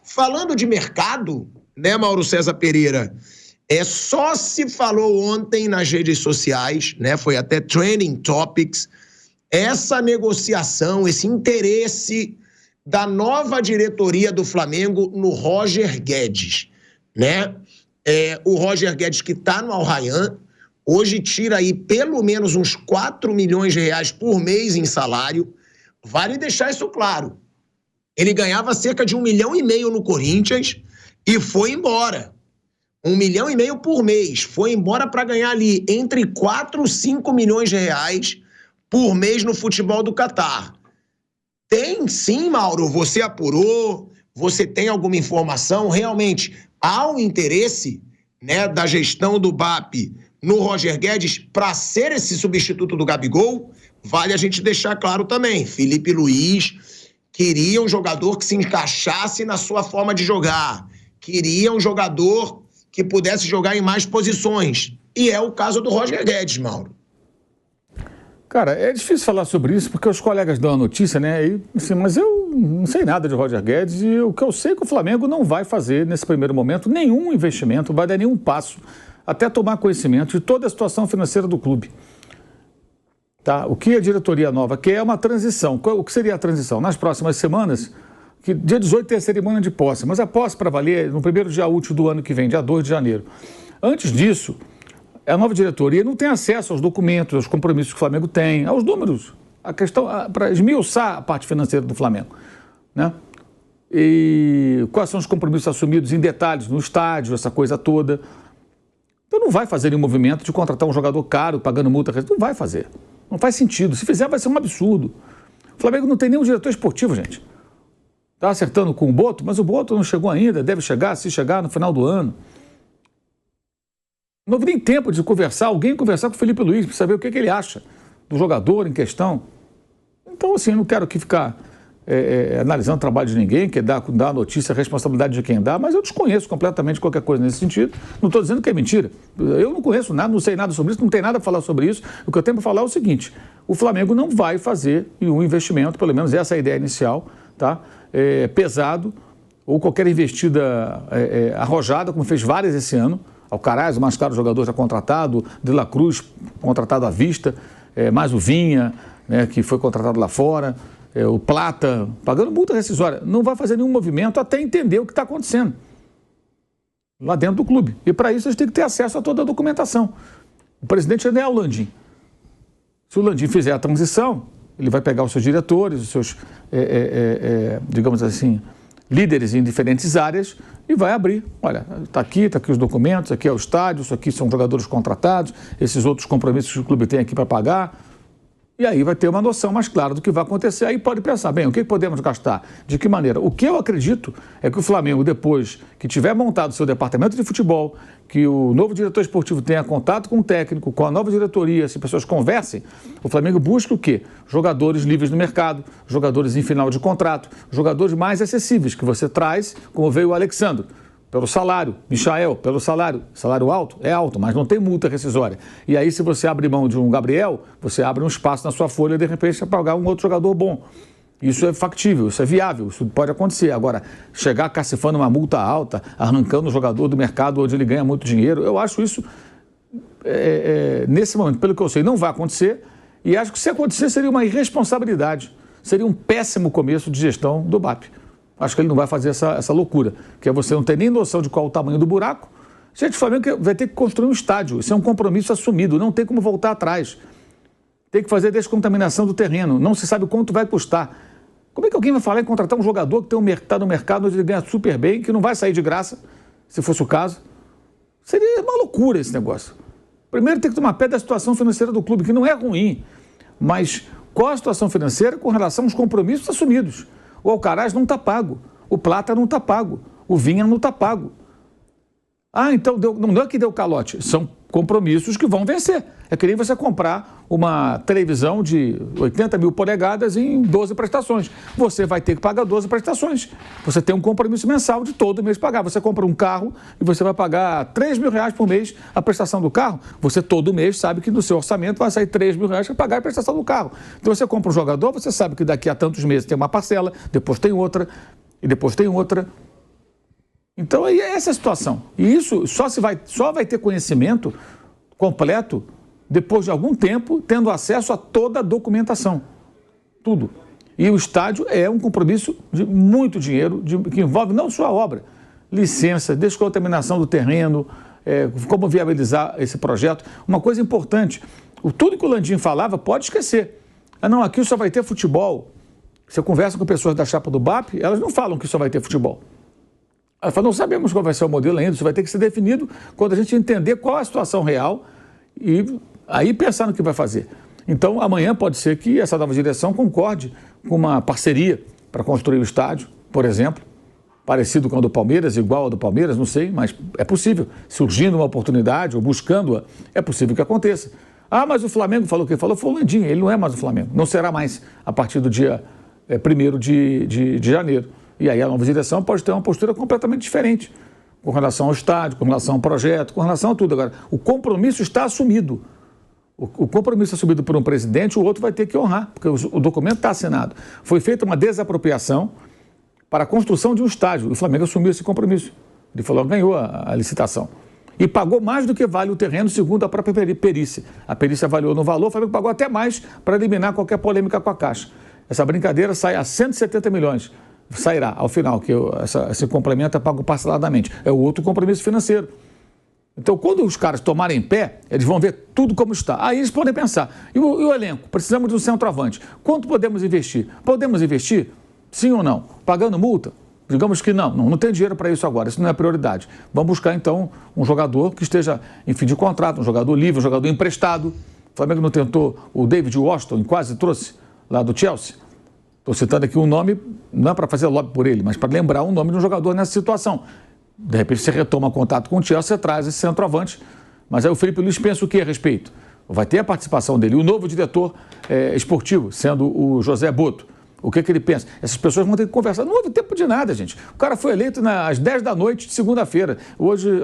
Falando de mercado, né, Mauro César Pereira, só se falou ontem nas redes sociais, né, foi até trending topics, essa negociação, esse interesse da nova diretoria do Flamengo no Roger Guedes, né? O Roger Guedes, que está no Al Rayyan, hoje tira aí pelo menos uns 4 milhões de reais por mês em salário. Vale deixar isso claro. Ele ganhava cerca de 1,5 milhão no Corinthians e foi embora. 1,5 milhão por mês. Foi embora para ganhar ali entre 4 e 5 milhões de reais por mês no futebol do Catar. Tem sim, Mauro, você apurou, você tem alguma informação? Realmente há um interesse, né, da gestão do BAP no Roger Guedes para ser esse substituto do Gabigol? Vale a gente deixar claro também, Felipe Luiz queria um jogador que se encaixasse na sua forma de jogar, queria um jogador que pudesse jogar em mais posições, e é o caso do Roger Guedes, Mauro. Cara, é difícil falar sobre isso porque os colegas dão a notícia, né? E, assim, mas eu não sei nada de Roger Guedes e o que eu sei é que o Flamengo não vai fazer, nesse primeiro momento, nenhum investimento, vai dar nenhum passo até tomar conhecimento de toda a situação financeira do clube. Tá? O que a diretoria nova quer é uma transição. O que seria a transição? Nas próximas semanas, que dia 18 tem a cerimônia de posse, mas a posse para valer no primeiro dia útil do ano que vem, dia 2 de janeiro. Antes disso, a nova diretoria não tem acesso aos documentos, aos compromissos que o Flamengo tem, aos números, a questão para esmiuçar a parte financeira do Flamengo, né? E quais são os compromissos assumidos em detalhes no estádio, essa coisa toda. Então não vai fazer nenhum movimento de contratar um jogador caro, pagando multa, não vai fazer. Não faz sentido. Se fizer, vai ser um absurdo. O Flamengo não tem nenhum diretor esportivo, gente. Está acertando com o Boto, mas o Boto não chegou ainda, deve chegar, se chegar no final do ano. Não houve nem tempo de alguém conversar com o Felipe Luiz para saber o que ele acha do jogador em questão. Então, assim, eu não quero aqui ficar analisando o trabalho de ninguém, que dar a notícia, a responsabilidade de quem dá, mas eu desconheço completamente qualquer coisa nesse sentido. Não estou dizendo que é mentira. Eu não conheço nada, não sei nada sobre isso, não tem nada a falar sobre isso. O que eu tenho para falar é o seguinte: o Flamengo não vai fazer um investimento, pelo menos essa é a ideia inicial, tá? Pesado, ou qualquer investida arrojada, como fez várias esse ano. Alcaraz, o mais caro jogador já contratado, De La Cruz contratado à vista, mais o Vinha, né, que foi contratado lá fora, o Plata, pagando multa rescisória. Não vai fazer nenhum movimento até entender o que está acontecendo lá dentro do clube. E para isso eles têm que ter acesso a toda a documentação. O presidente ainda é o Landim. Se o Landim fizer a transição, ele vai pegar os seus diretores, os seus, digamos assim, líderes em diferentes áreas e vai abrir. Olha, está aqui os documentos, aqui é o estádio, isso aqui são jogadores contratados, esses outros compromissos que o clube tem aqui para pagar. E aí vai ter uma noção mais clara do que vai acontecer. Aí pode pensar, bem, o que podemos gastar? De que maneira? O que eu acredito é que o Flamengo, depois que tiver montado o seu departamento de futebol, que o novo diretor esportivo tenha contato com o técnico, com a nova diretoria, se pessoas conversem, o Flamengo busca o quê? Jogadores livres no mercado, jogadores em final de contrato, jogadores mais acessíveis, que você traz, como veio o Alexandre. Pelo salário, Michael, pelo salário alto, é alto, mas não tem multa rescisória. E aí, se você abre mão de um Gabriel, você abre um espaço na sua folha, de repente, para pagar um outro jogador bom. Isso é factível, isso é viável, isso pode acontecer. Agora, chegar cacifando uma multa alta, arrancando o jogador do mercado onde ele ganha muito dinheiro, eu acho isso, nesse momento, pelo que eu sei, não vai acontecer. E acho que se acontecer, seria uma irresponsabilidade, seria um péssimo começo de gestão do BAP. Acho que ele não vai fazer essa loucura, que é você não ter nem noção de qual o tamanho do buraco. Gente, o Flamengo vai ter que construir um estádio. Isso é um compromisso assumido, não tem como voltar atrás. Tem que fazer descontaminação do terreno, não se sabe quanto vai custar. Como é que alguém vai falar em contratar um jogador que está no mercado onde ele ganha super bem, que não vai sair de graça, se fosse o caso? Seria uma loucura esse negócio. Primeiro tem que tomar pé da situação financeira do clube, que não é ruim, mas qual a situação financeira com relação aos compromissos assumidos? O Alcaraz não está pago, o Plata não está pago, o Vinha não está pago. Ah, então não é que deu calote, são compromissos que vão vencer. É que nem você comprar uma televisão de 80 mil polegadas em 12 prestações. Você vai ter que pagar 12 prestações. Você tem um compromisso mensal de todo mês pagar. Você compra um carro e você vai pagar 3 mil reais por mês a prestação do carro. Você todo mês sabe que no seu orçamento vai sair 3 mil reais para pagar a prestação do carro. Então você compra um jogador, você sabe que daqui a tantos meses tem uma parcela, depois tem outra e depois tem outra. Então, aí é essa a situação. E isso só vai ter conhecimento completo depois de algum tempo, tendo acesso a toda a documentação. Tudo. E o estádio é um compromisso de muito dinheiro, que envolve não só a obra, licença, descontaminação do terreno, como viabilizar esse projeto. Uma coisa importante, tudo que o Landim falava, pode esquecer. Não, aqui só vai ter futebol. Você conversa com pessoas da chapa do BAP, elas não falam que só vai ter futebol. Elas falam, não sabemos qual vai ser o modelo ainda, isso vai ter que ser definido quando a gente entender qual é a situação real e aí pensar no que vai fazer. Então, amanhã pode ser que essa nova direção concorde com uma parceria para construir o estádio, por exemplo, parecido com a do Palmeiras, igual a do Palmeiras, não sei, mas é possível. Surgindo uma oportunidade ou buscando-a, é possível que aconteça. Ah, mas o Flamengo falou o que falou, foi o Landim, ele não é mais o Flamengo, não será mais a partir do dia 1º de janeiro. E aí a nova direção pode ter uma postura completamente diferente com relação ao estádio, com relação ao projeto, com relação a tudo. Agora, o compromisso está assumido. O compromisso assumido por um presidente, o outro vai ter que honrar, porque o documento está assinado. Foi feita uma desapropriação para a construção de um estádio. O Flamengo assumiu esse compromisso. Ele falou, ganhou a licitação. E pagou mais do que vale o terreno, segundo a própria perícia. A perícia avaliou no valor, o Flamengo pagou até mais para eliminar qualquer polêmica com a Caixa. Essa brincadeira sai a 170 milhões. Sairá, ao final, que esse complemento é pago parceladamente. É o outro compromisso financeiro. Então, quando os caras tomarem pé, eles vão ver tudo como está. Aí eles podem pensar, e o elenco? Precisamos de um centroavante. Quanto podemos investir? Podemos investir? Sim ou não? Pagando multa? Digamos que não tem dinheiro para isso agora, isso não é prioridade. Vamos buscar, então, um jogador que esteja em fim de contrato, um jogador livre, um jogador emprestado. O Flamengo não tentou o David Washington e quase trouxe lá do Chelsea. Estou citando aqui um nome, não é para fazer lobby por ele, mas para lembrar um nome de um jogador nessa situação. De repente você retoma contato com o Chelsea, você traz esse centroavante. Mas aí o Felipe Luiz pensa o que a respeito? Vai ter a participação dele. O novo diretor esportivo, sendo o José Boto. O que ele pensa? Essas pessoas vão ter que conversar. Não houve tempo de nada, gente. O cara foi eleito às 10 da noite de segunda-feira.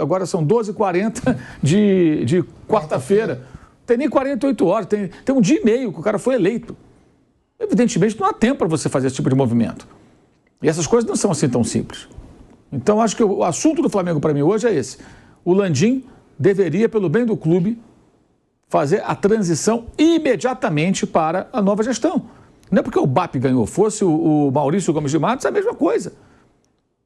Agora são 12h40 de quarta-feira. Tem nem 48 horas, tem um dia e meio que o cara foi eleito. Evidentemente não há tempo para você fazer esse tipo de movimento. E essas coisas não são assim tão simples. Então acho que o assunto do Flamengo para mim hoje é esse. O Landim deveria, pelo bem do clube, fazer a transição imediatamente para a nova gestão. Não é porque o BAP ganhou, fosse o Maurício Gomes de Matos, é a mesma coisa.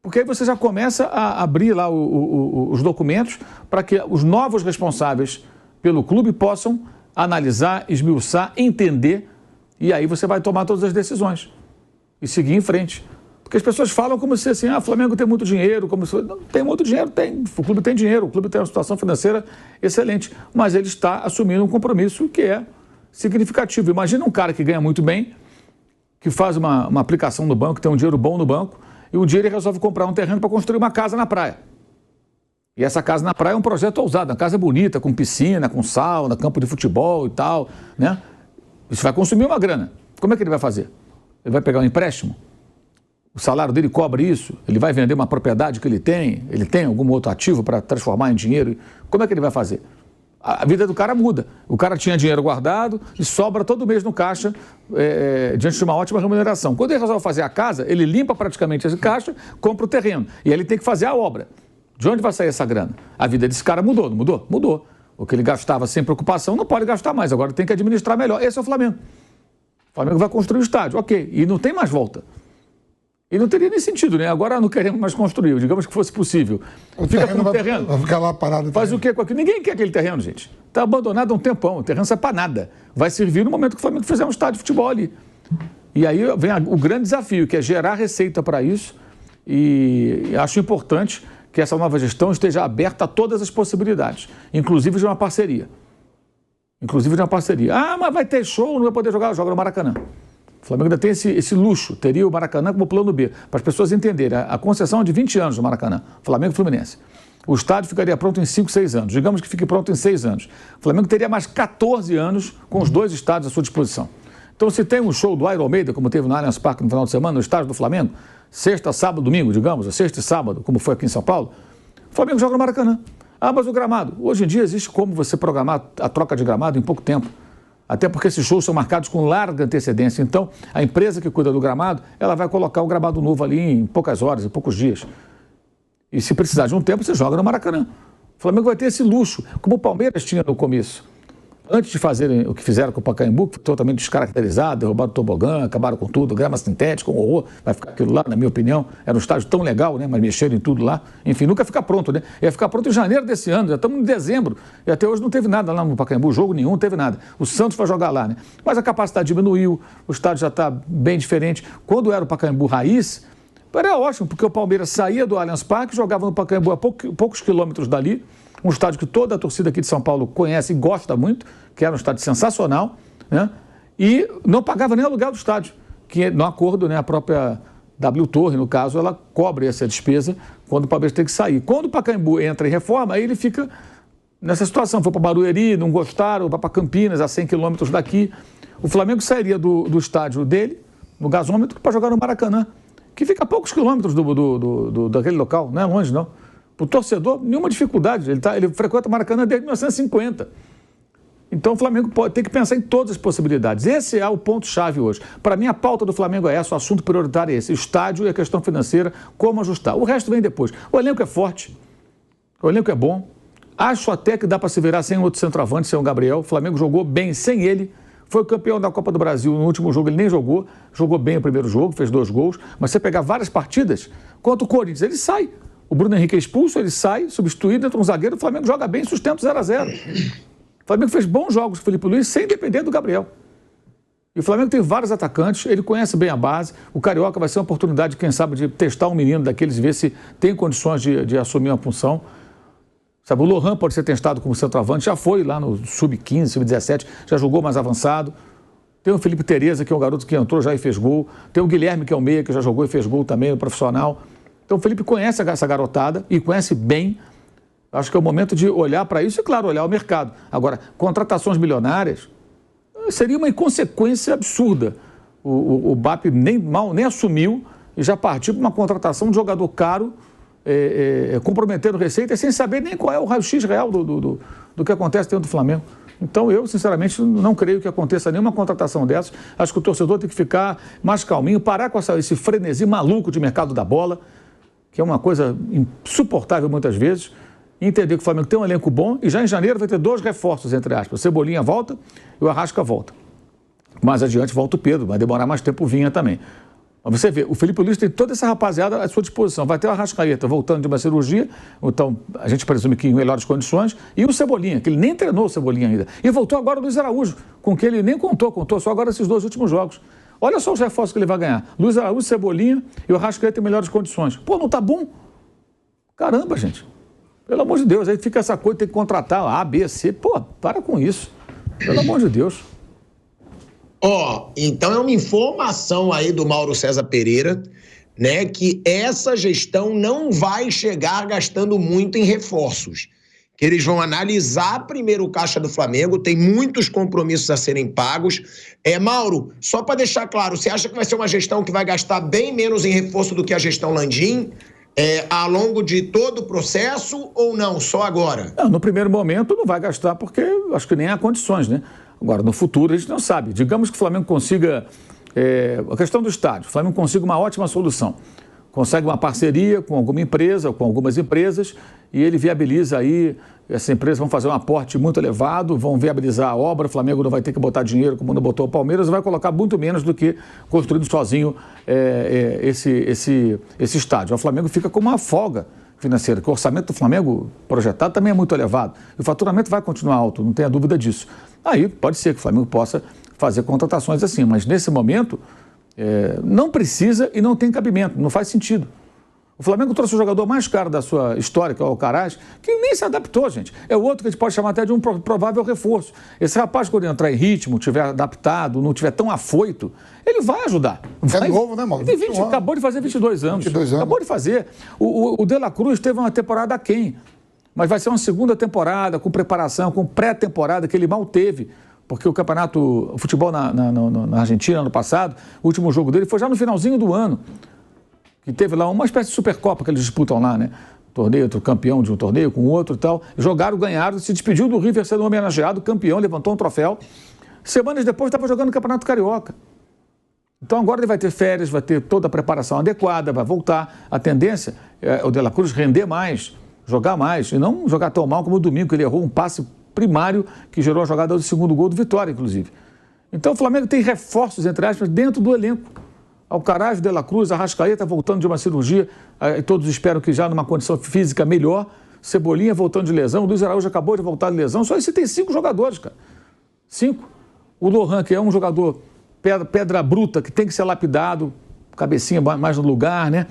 Porque aí você já começa a abrir lá os documentos para que os novos responsáveis pelo clube possam analisar, esmiuçar, entender, e aí você vai tomar todas as decisões e seguir em frente. Porque as pessoas falam como se assim, o Flamengo tem muito dinheiro, como se... Não tem muito dinheiro, tem. O clube tem dinheiro, o clube tem uma situação financeira excelente, mas ele está assumindo um compromisso que é significativo. Imagina um cara que ganha muito bem, que faz uma aplicação no banco, tem um dinheiro bom no banco, e um dia ele resolve comprar um terreno para construir uma casa na praia. E essa casa na praia é um projeto ousado, uma casa bonita, com piscina, com sauna, campo de futebol e tal, né? Isso vai consumir uma grana. Como é que ele vai fazer? Ele vai pegar um empréstimo? O salário dele cobre isso? Ele vai vender uma propriedade que ele tem algum outro ativo para transformar em dinheiro? Como é que ele vai fazer? A vida do cara muda. O cara tinha dinheiro guardado e sobra todo mês no caixa diante de uma ótima remuneração. Quando ele resolve fazer a casa, ele limpa praticamente esse caixa, compra o terreno. E aí ele tem que fazer a obra. De onde vai sair essa grana? A vida desse cara mudou, não mudou? Mudou. O que ele gastava sem preocupação não pode gastar mais. Agora tem que administrar melhor. Esse é o Flamengo. O Flamengo vai construir o estádio. Ok. E não tem mais volta. E não teria nem sentido, né? Agora não queremos mais construir. Digamos que fosse possível. Fica com o terreno. Vai ficar lá parado. Faz o quê com aquilo? Ninguém quer aquele terreno, gente. Está abandonado há um tempão. O terreno não serve para nada. Vai servir no momento que o Flamengo fizer um estádio de futebol ali. E aí vem o grande desafio, que é gerar receita para isso. E acho importante que essa nova gestão esteja aberta a todas as possibilidades, inclusive de uma parceria. Ah, mas vai ter show, não vai poder joga no Maracanã. O Flamengo ainda tem esse luxo, teria o Maracanã como plano B, para as pessoas entenderem. A concessão é de 20 anos do Maracanã, Flamengo e Fluminense. O estádio ficaria pronto em 5, 6 anos. Digamos que fique pronto em 6 anos. O Flamengo teria mais 14 anos com os 2 estádios à sua disposição. Então, se tem um show do Iron Almeida, como teve no Allianz Parque no final de semana, no estádio do Flamengo, sexta, sábado, domingo, digamos, sexta e sábado, como foi aqui em São Paulo, o Flamengo joga no Maracanã. Ah, mas o gramado. Hoje em dia existe como você programar a troca de gramado em pouco tempo. Até porque esses shows são marcados com larga antecedência. Então, a empresa que cuida do gramado, ela vai colocar o gramado novo ali em poucas horas, em poucos dias. E se precisar de um tempo, você joga no Maracanã. O Flamengo vai ter esse luxo, como o Palmeiras tinha no começo. Antes de fazerem o que fizeram com o Pacaembu, que foi totalmente descaracterizado, derrubaram o tobogã, acabaram com tudo, grama sintética, um horror, vai ficar aquilo lá, na minha opinião. Era um estádio tão legal, né? Mas mexeram em tudo lá. Enfim, nunca fica pronto, né? Ia ficar pronto em janeiro desse ano, já estamos em dezembro. E até hoje não teve nada lá no Pacaembu, jogo nenhum, não teve nada. O Santos vai jogar lá, né? Mas a capacidade diminuiu, o estádio já está bem diferente. Quando era o Pacaembu raiz, era ótimo, porque o Palmeiras saía do Allianz Parque, jogava no Pacaembu a poucos quilômetros dali, um estádio que toda a torcida aqui de São Paulo conhece e gosta muito, que era um estádio sensacional, né? E não pagava nem aluguel do estádio, que no acordo, né, a própria W Torre, no caso, ela cobre essa despesa quando o Palmeiras tem que sair. Quando o Pacaembu entra em reforma, aí ele fica nessa situação, foi para Barueri, não gostaram, vai para Campinas, a 100 quilômetros daqui. O Flamengo sairia do estádio dele, no gasômetro, para jogar no Maracanã, que fica a poucos quilômetros daquele local, não é longe não. Para o torcedor, nenhuma dificuldade, ele frequenta o Maracanã desde 1950. Então o Flamengo tem que pensar em todas as possibilidades. Esse é o ponto-chave hoje. Para mim, a pauta do Flamengo é essa, o assunto prioritário é esse, o estádio e a questão financeira, como ajustar. O resto vem depois. O elenco é forte, o elenco é bom. Acho até que dá para se virar sem outro centroavante, sem o Gabriel. O Flamengo jogou bem sem ele. Foi campeão da Copa do Brasil no último jogo, ele nem jogou. Jogou bem o primeiro jogo, fez 2 gols. Mas você pegar várias partidas, contra o Corinthians, ele sai. O Bruno Henrique é expulso, ele sai, substituído, entra um zagueiro, o Flamengo joga bem, sustenta 0-0. O Flamengo fez bons jogos com o Felipe Luiz sem depender do Gabriel. E o Flamengo tem vários atacantes, ele conhece bem a base. O Carioca vai ser uma oportunidade, quem sabe, de testar um menino daqueles e ver se tem condições de assumir uma função. Sabe, o Lohan pode ser testado como centroavante, já foi lá no sub-15, sub-17, já jogou mais avançado. Tem o Felipe Tereza, que é um garoto que entrou já e fez gol. Tem o Guilherme, que é o meia, que já jogou e fez gol também, no profissional. Então o Felipe conhece essa garotada e conhece bem. Acho que é o momento de olhar para isso e, claro, olhar o mercado. Agora, contratações milionárias seria uma inconsequência absurda. O BAP nem assumiu e já partiu para uma contratação de jogador caro, comprometendo receita, sem saber nem qual é o raio-x real do que acontece dentro do Flamengo. Então, eu, sinceramente, não creio que aconteça nenhuma contratação dessas. Acho que o torcedor tem que ficar mais calminho, parar com esse frenesi maluco de mercado da bola, que é uma coisa insuportável muitas vezes, e entender que o Flamengo tem um elenco bom e já em janeiro vai ter 2 reforços, entre aspas. O Cebolinha volta e o Arrasca volta. Mais adiante volta o Pedro, vai demorar mais tempo o Vinha também. Mas você vê, o Felipe Luiz tem toda essa rapaziada à sua disposição. Vai ter o Arrascaeta voltando de uma cirurgia, então a gente presume que em melhores condições, e o Cebolinha, que ele nem treinou o Cebolinha ainda. E voltou agora o Luiz Araújo, com que ele nem contou só agora esses 2 últimos jogos. Olha só os reforços que ele vai ganhar. Luiz Araújo, Cebolinha e o Arrascaeta em melhores condições. Pô, não tá bom? Caramba, gente. Pelo amor de Deus, aí fica essa coisa, tem que contratar A, B, C. Pô, para com isso. Pelo amor de Deus. Então é uma informação aí do Mauro César Pereira, né, que essa gestão não vai chegar gastando muito em reforços. Que eles vão analisar primeiro o caixa do Flamengo, tem muitos compromissos a serem pagos. Mauro, só para deixar claro, você acha que vai ser uma gestão que vai gastar bem menos em reforço do que a gestão Landim? Ao longo de todo o processo ou não, só agora? Não, no primeiro momento não vai gastar porque acho que nem há condições, né? Agora, no futuro a gente não sabe. Digamos que o Flamengo consiga, a questão do estádio, o Flamengo consiga uma ótima solução. Consegue uma parceria com alguma empresa, com algumas empresas, e ele viabiliza aí, essas empresas vão fazer um aporte muito elevado, vão viabilizar a obra, o Flamengo não vai ter que botar dinheiro como não botou o Palmeiras, vai colocar muito menos do que construindo sozinho esse estádio. O Flamengo fica com uma folga financeira, que o orçamento do Flamengo projetado também é muito elevado, e o faturamento vai continuar alto, não tenha dúvida disso. Aí pode ser que o Flamengo possa fazer contratações assim, mas nesse momento não precisa e não tem cabimento, não faz sentido. O Flamengo trouxe o jogador mais caro da sua história, que é o Alcaraz, que nem se adaptou, gente. É o outro que a gente pode chamar até de um provável reforço. Esse rapaz, quando entrar em ritmo, tiver adaptado, não tiver tão afoito, ele vai ajudar. É novo, né, Mauro? Acabou de fazer 22 anos. Acabou de fazer. O De La Cruz teve uma temporada aquém, mas vai ser uma segunda temporada, com preparação, com pré-temporada, que ele mal teve. Porque o futebol na Argentina, ano passado, o último jogo dele foi já no finalzinho do ano, que teve lá uma espécie de Supercopa que eles disputam lá, né? Torneio, outro campeão de um torneio com outro e tal. Jogaram, ganharam, se despediu do River sendo homenageado, campeão, levantou um troféu. Semanas depois estava jogando o Campeonato Carioca. Então agora ele vai ter férias, vai ter toda a preparação adequada, vai voltar. A tendência é o De La Cruz render mais, jogar mais, e não jogar tão mal como o domingo, que ele errou um passe primário que gerou a jogada do segundo gol do Vitória, inclusive. Então o Flamengo tem reforços, entre aspas, dentro do elenco. Alcaraz, De La Cruz, Arrascaeta voltando de uma cirurgia, todos esperam que já numa condição física melhor. Cebolinha voltando de lesão, Luiz Araújo acabou de voltar de lesão. Só esse tem 5 jogadores, cara. 5. O Lohan, que é um jogador pedra bruta, que tem que ser lapidado, cabecinha mais no lugar, né?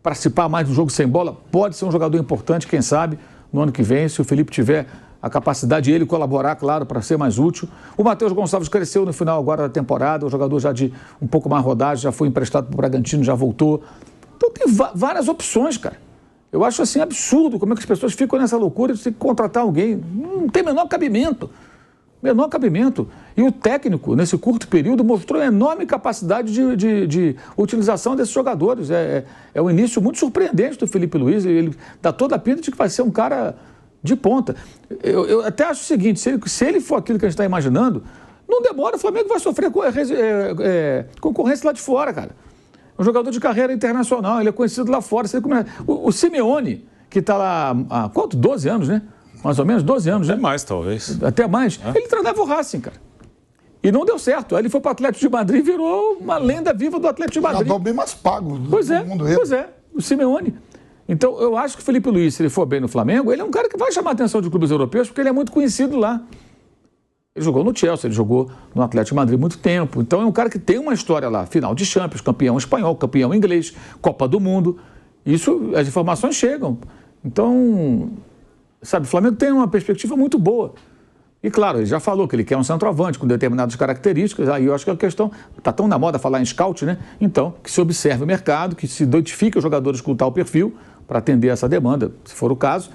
Participar mais do jogo sem bola, pode ser um jogador importante, quem sabe, no ano que vem, se o Felipe tiver a capacidade de ele colaborar, claro, para ser mais útil. O Matheus Gonçalves cresceu no final agora da temporada, o jogador já de um pouco mais rodagem, já foi emprestado para o Bragantino, já voltou. Então tem várias opções, cara. Eu acho assim absurdo como é que as pessoas ficam nessa loucura de ter que contratar alguém. Não tem menor cabimento. Menor cabimento. E o técnico, nesse curto período, mostrou enorme capacidade de utilização desses jogadores. É um início muito surpreendente do Felipe Luiz. Ele dá toda a pinta de que vai ser um cara de ponta. Eu até acho o seguinte, se ele for aquilo que a gente está imaginando, não demora, o Flamengo vai sofrer concorrência lá de fora, cara. Um jogador de carreira internacional, ele é conhecido lá fora. O Simeone, que está lá há quanto? 12 anos, né? Mais ou menos 12 anos, até né? mais, talvez. Até mais. Ele treinava o Racing, cara. E não deu certo. Aí ele foi para o Atlético de Madrid e virou uma lenda viva do Atlético de Madrid. Jogador bem mais pago do mundo. Pois é, o Simeone. Então, eu acho que o Felipe Luiz, se ele for bem no Flamengo, ele é um cara que vai chamar a atenção de clubes europeus, porque ele é muito conhecido lá. Ele jogou no Chelsea, ele jogou no Atlético de Madrid há muito tempo. Então, é um cara que tem uma história lá. Final de Champions, campeão espanhol, campeão inglês, Copa do Mundo. Isso, as informações chegam. Então, sabe, o Flamengo tem uma perspectiva muito boa. E, claro, ele já falou que ele quer um centroavante com determinadas características. Aí eu acho que a questão, está tão na moda falar em scout, né? Então, que se observe o mercado, que se identifique os jogadores com tal perfil para atender essa demanda, se for o caso,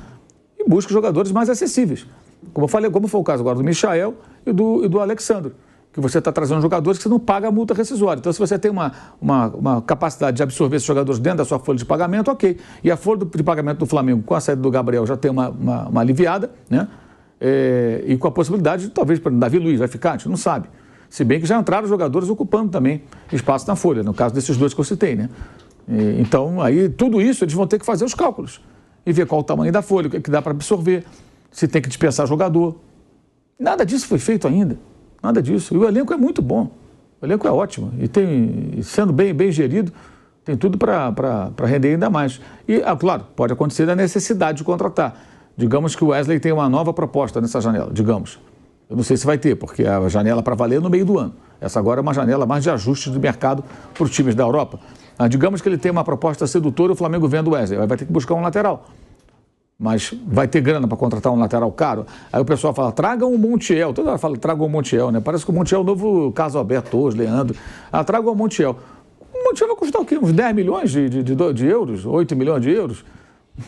e busque jogadores mais acessíveis. Como eu falei, como foi o caso agora do Michael e do Alexandre, que você está trazendo jogadores que você não paga a multa rescisória. Então, se você tem uma capacidade de absorver esses jogadores dentro da sua folha de pagamento, ok. E a folha de pagamento do Flamengo, com a saída do Gabriel, já tem uma aliviada, né? E com a possibilidade, talvez, para o Davi Luiz vai ficar, a gente não sabe. Se bem que já entraram jogadores ocupando também espaço na folha, no caso desses dois que eu citei, né? Então, aí, tudo isso, eles vão ter que fazer os cálculos e ver qual o tamanho da folha, o que dá para absorver, se tem que dispensar jogador. Nada disso foi feito ainda. Nada disso. E o elenco é muito bom. O elenco é ótimo. E sendo bem gerido, tem tudo para render ainda mais. E, claro, pode acontecer a necessidade de contratar. Digamos que o Wesley tem uma nova proposta nessa janela, digamos. Eu não sei se vai ter, porque a janela para valer é no meio do ano. Essa agora é uma janela mais de ajuste do mercado para os times da Europa. Digamos que ele tem uma proposta sedutora e o Flamengo vende o Wesley. Vai ter que buscar um lateral. Mas vai ter grana para contratar um lateral caro? Aí o pessoal fala, traga um Montiel. Toda hora fala, traga um Montiel, né? Parece que o Montiel é o novo Carlos Alberto, hoje, Leandro. Traga um Montiel. O Montiel vai custar o quê? Uns 10 milhões de euros? 8 milhões de euros?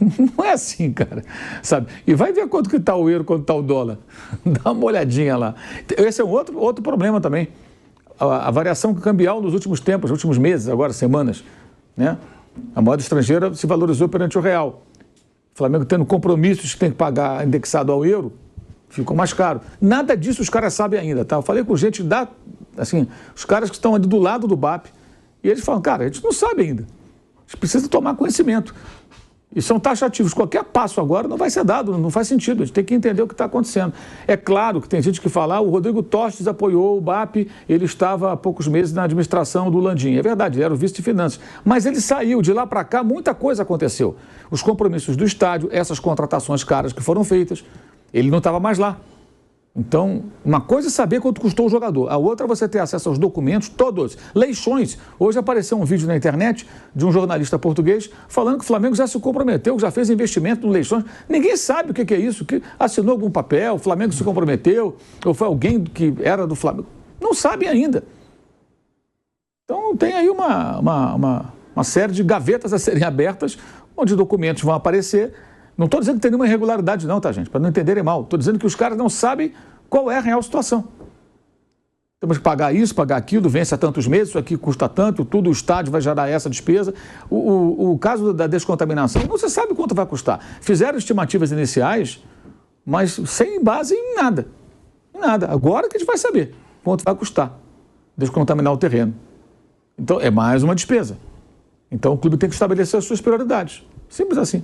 Não é assim, cara, sabe? E vai ver quanto que está o euro, quanto está o dólar. Dá uma olhadinha lá. Esse é um outro problema também. A variação cambial nos últimos tempos, nos últimos meses, agora semanas, né? A moeda estrangeira se valorizou perante o real. O Flamengo tendo compromissos que tem que pagar indexado ao euro, ficou mais caro. Nada disso os caras sabem ainda, tá? Eu falei com gente assim, os caras que estão ali do lado do BAP, e eles falam, cara, a gente não sabe ainda. A gente precisa tomar conhecimento. E são taxativos. Qualquer passo agora não vai ser dado, não faz sentido. A gente tem que entender o que está acontecendo. É claro que tem gente que fala, o Rodrigo Tostes apoiou o BAP, ele estava há poucos meses na administração do Landim. É verdade, ele era o vice de finanças. Mas ele saiu, de lá para cá muita coisa aconteceu. Os compromissos do estádio, essas contratações caras que foram feitas, ele não estava mais lá. Então, uma coisa é saber quanto custou o jogador, a outra é você ter acesso aos documentos todos, leições. Hoje apareceu um vídeo na internet de um jornalista português falando que o Flamengo já se comprometeu, já fez investimento em leições. Ninguém sabe o que é isso, que assinou algum papel, o Flamengo se comprometeu, ou foi alguém que era do Flamengo. Não sabem ainda. Então, tem aí uma série de gavetas a serem abertas, onde documentos vão aparecer. Não estou dizendo que tem nenhuma irregularidade não, tá, gente? Para não entenderem mal. Estou dizendo que os caras não sabem qual é a real situação. Temos que pagar isso, pagar aquilo, vence há tantos meses, isso aqui custa tanto, tudo o estádio vai gerar essa despesa. O caso da descontaminação, não se sabe quanto vai custar. Fizeram estimativas iniciais, mas sem base em nada. Em nada. Agora que a gente vai saber quanto vai custar descontaminar o terreno. Então, é mais uma despesa. Então, o clube tem que estabelecer as suas prioridades. Simples assim.